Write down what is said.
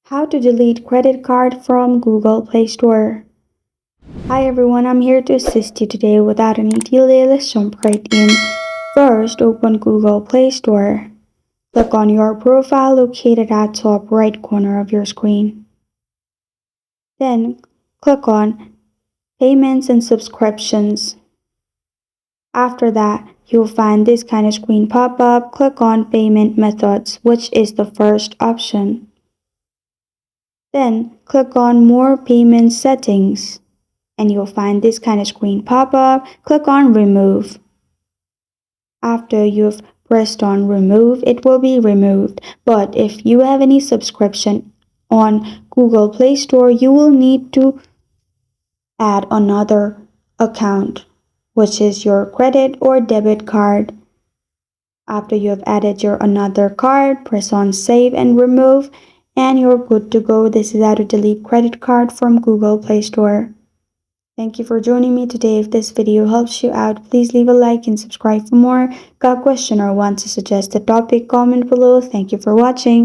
How to delete credit card from Google Play Store. Hi everyone, I'm here to assist you today. Without any delay, let's jump right in. First, open Google Play Store. Click on your profile located at top right corner of your screen. Then, click on Payments and Subscriptions. After that, you'll find this kind of screen pop up. Click on Payment Methods, which is the first option. Then click on More Payment Settings and you'll find this kind of screen pop up. Click on Remove. After you've pressed on Remove, it will be removed. But if you have any subscription on Google Play Store, you will need to add another account, which is your credit or debit card. After you have added your another card, press on Save and Remove and you're good to go. This is how to delete credit card from Google Play Store. Thank you for joining me today. If this video helps you out, please leave a like and subscribe for more. Got a question or want to suggest a topic? Comment below. Thank you for watching.